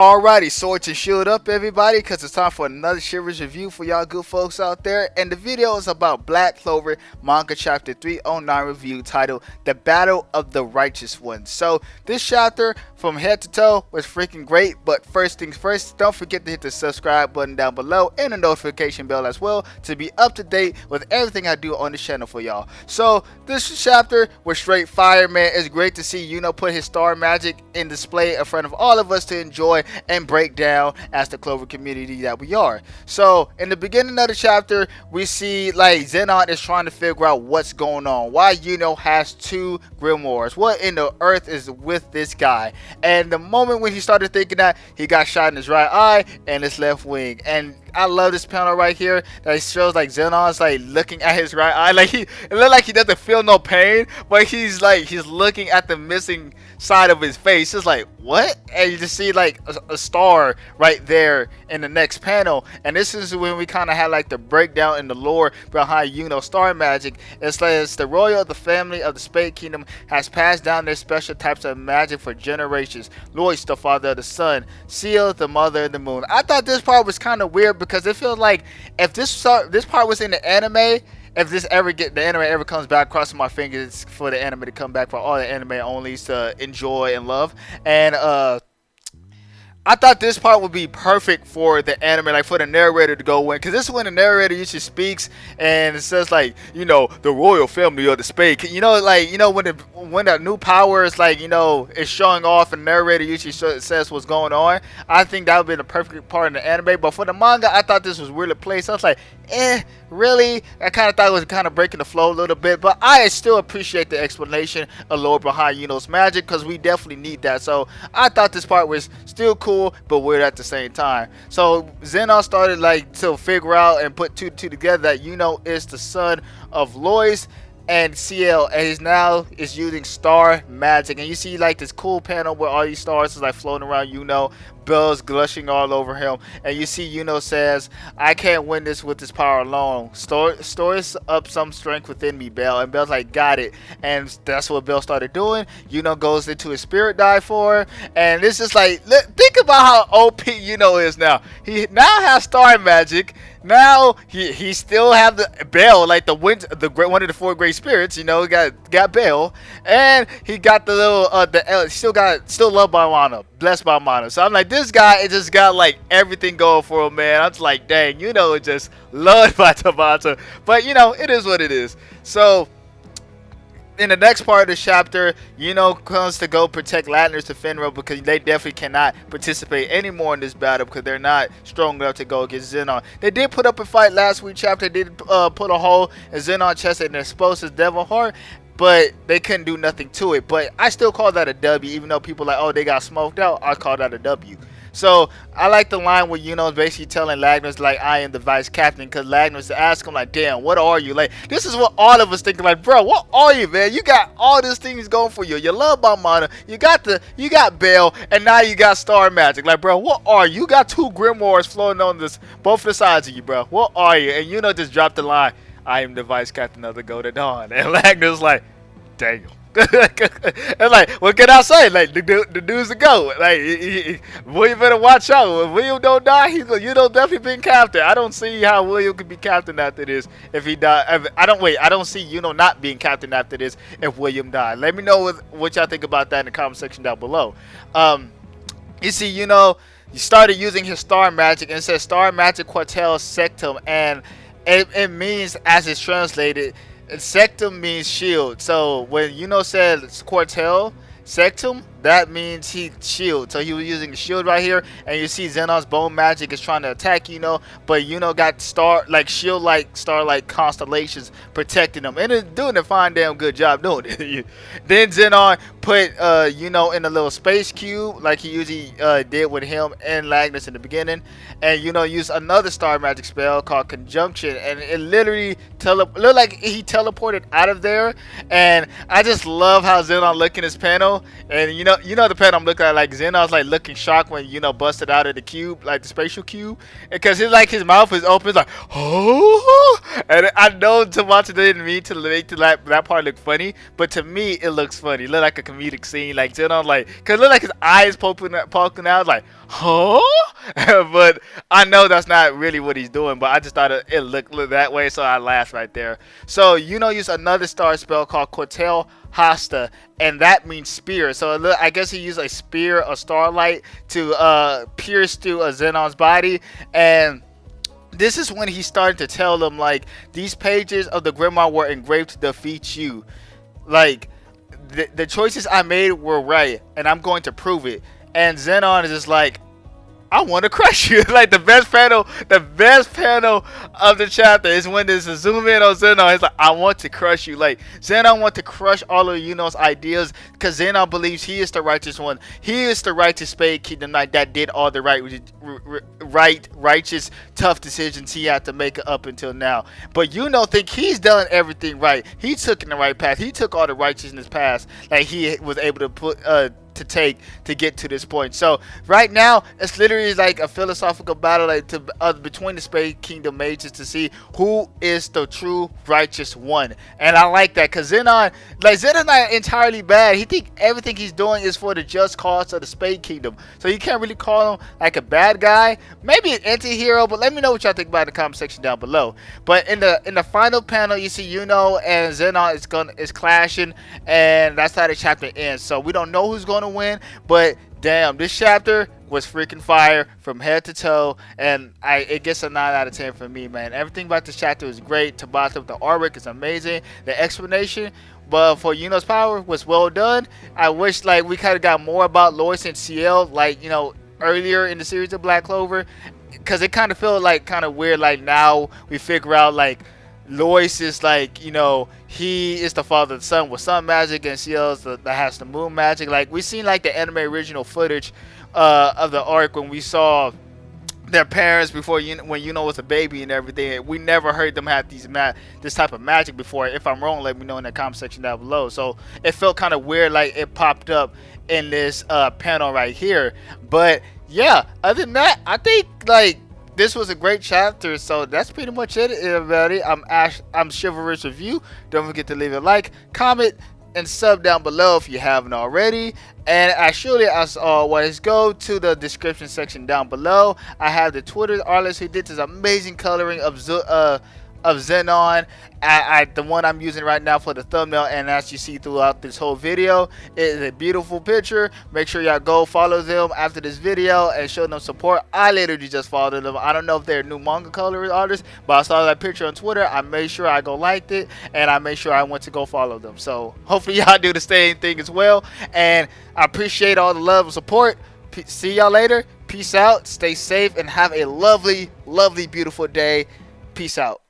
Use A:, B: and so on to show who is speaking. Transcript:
A: Alrighty, sword to shield up everybody, because it's time for another Shivers review for y'all good folks out there. And the video is about Black Clover manga chapter 309 review titled The Battle of the Righteous Ones. So this chapter from head to toe was freaking great, but first things first, don't forget to hit the subscribe button down below and the notification bell as well to be up to date with everything I do on the channel for y'all. So this chapter was straight fire, man. It's great to see Yuno put his star magic in display in front of all of us to enjoy and break down as the Clover community that we are. So in the beginning of the chapter, we see like Zennon is trying to figure out what's going on, why Yuno has two grimoires, what in the earth is with this guy. And the moment when he started thinking that, he got shot in his right eye and his left wing. And I love this panel right here that shows like Zennon's like looking at his right eye, like it looked like he doesn't feel no pain, but he's looking at the missing side of his face. It's like, what? And you just see like a star right there in the next panel. And this is when we kind of had like the breakdown in the lore behind Yuno star magic. It says the royal of the family of the Spade Kingdom has passed down their special types of magic for generations. Lois, the father of the sun, Seal, the mother of the moon. I thought this part was kind of weird because it feels like if this part was in the anime, if the anime ever comes back, crossing my fingers for the anime to come back for all the anime onlys to enjoy and love. And I thought this part would be perfect for the anime, like for the narrator to go in, because this is when the narrator usually speaks and it says like, you know, the royal family of the Spade. You know, like, you know, when the new power is like, you know, is showing off and the narrator usually says what's going on. I think that would be the perfect part in the anime. But for the manga, I thought this was weirdly placed. I was like, really? I kind of thought it was kind of breaking the flow a little bit, but I still appreciate the explanation of lore behind Yuno's magic, because we definitely need that. So I thought this part was still cool, but weird at the same time. So Zennon started like to figure out and put two and two together that Yuno is the son of Lois and CL, and he's now is using star magic. And you see like this cool panel where all these stars is like floating around Yuno, bells gushing all over him, and you see Yuno says, I can't win this with this power alone. Stores up some strength within me, Bell. And Bell's like, got it. And that's what Bell started doing. Yuno goes into his spirit dive for her, and this is like, think about how OP Yuno is now. He now has star magic. Now he still have the Bell, like one of the four great spirits. You know, got Bell, and he got the little still loved by Mana, blessed by Mana. So I'm like, this guy it just got like everything going for him, man. I'm just like, dang, you know, it's just loved by Tabata. But you know, it is what it is. So in the next part of the chapter, Yuno comes to go protect Latner's to Finra, because they definitely cannot participate anymore in this battle because they're not strong enough to go against Zennon. They did put up a fight last week chapter. They did put a hole in Zennon's chest and expose his devil heart, but they couldn't do nothing to it. But I still call that a W, even though people are like, oh, they got smoked out. I call that a W. So I like the line where Yuno's basically telling Lagnus like, I am the vice captain, because Lagnus asked him like, damn, what are you? Like, this is what all of us thinking, like, bro, what are you, man? You got all these things going for you. You love Mana, you got Bell, and now you got star magic. Like, bro, what are you? You got two grimoires floating on both the sides of you, bro. What are you? And Yuno just dropped the line, I am the vice captain of the Golden Dawn. And Lagnus like, dang. And like, what can I say? Like, the dude's a goat. Like, William better watch out. If William don't die, you don't definitely been captain. I don't see how William could be captain after this if he die. I don't see Yuno not being captain after this if William died. Let me know what y'all think about that in the comment section down below. You see, Yuno, he started using his star magic, and it says star magic quartel sectum, and it means, as it's translated, sectum means shield. So when Yuno said quartel sectum, that means he shield. So he was using the shield right here, and you see Zennon's bone magic is trying to attack Yuno, but Yuno got shield like star like constellations protecting him, and it's doing a fine damn good job doing it. Then Zennon put Yuno in a little space cube like he usually did with him and Lagnus in the beginning, and Yuno used another star magic spell called conjunction, and it literally looked like he teleported out of there. And I just love how Zennon looked in his panel, and you know the panel I'm looking at, like Zennon's like looking shocked when busted out of the cube, like the spatial cube, because his like his mouth is open, it's like oh, and I know Tamata didn't mean to make that part look funny, but to me it looks funny. It looked like a comedic scene, like Zennon like, cause it looked like his eyes poking out, like huh, but I know that's not really what he's doing, but I just thought it looked that way, so I laughed right there. So used another star spell called Cortel Hasta, and that means spear. So I guess he used a spear or starlight to pierce through a Zennon's body, and this is when he started to tell them like these pages of the grimoire were engraved to defeat you. Like the choices I made were right, and I'm going to prove it. And Zennon is just like, I want to crush you. Like the best panel of the chapter is when there's a zoom in on Zennon. It's like, I want to crush you. Like Zennon wants to crush all of Yuno's ideas, because Zennon believes he is the righteous one. He is the righteous Spade Kingdom Knight that did all the righteous, tough decisions he had to make up until now. But Yuno think he's done everything right. He took in the right path. He took all the righteousness paths that he was able to put to take to get to this point. So right now it's literally like a philosophical battle, like between the Spade Kingdom mages to see who is the true righteous one. And I like that, because Zennon not entirely bad. He think everything he's doing is for the just cause of the Spade Kingdom, so you can't really call him like a bad guy, maybe an anti-hero. But let me know what y'all think about it in the comment section down below. But in the final panel, you see Yuno and Zennon is clashing, and that's how the chapter ends. So we don't know who's going to win, but damn, this chapter was freaking fire from head to toe, and it gets a 9 out of 10 for me, man. Everything about this chapter is great. Tabata, the artwork is amazing. The explanation for Yuno's power was well done. I wish like we kind of got more about Lois and Ciel, like earlier in the series of Black Clover, because it kind of felt like kind of weird. Like now we figure out like Lois is like, he is the father of the sun with sun magic, and Ciel's that has the moon magic. Like we seen like the anime original footage of the arc when we saw their parents before when Yuno was a baby and everything. We never heard them have this type of magic before. If I'm wrong, let me know in the comment section down below. So it felt kind of weird, like it popped up in this panel right here. But yeah, other than that, I think like this was a great chapter. So that's pretty much it, everybody. I'm Chivalrous Review. Don't forget to leave a like, comment, and sub down below if you haven't already. And as always, go to the description section down below. I have the Twitter artist who did this amazing coloring of Zennon. The one I'm using right now for the thumbnail, and as you see throughout this whole video, it is a beautiful picture. Make sure y'all go follow them after this video and show them support. I literally just followed them. I don't know if they're new manga color artists, but I saw that picture on Twitter. I made sure I go liked it, and I made sure I went to go follow them. So hopefully y'all do the same thing as well, and I appreciate all the love and support. See y'all later. Peace out, stay safe, and have a lovely, lovely, beautiful day. Peace out.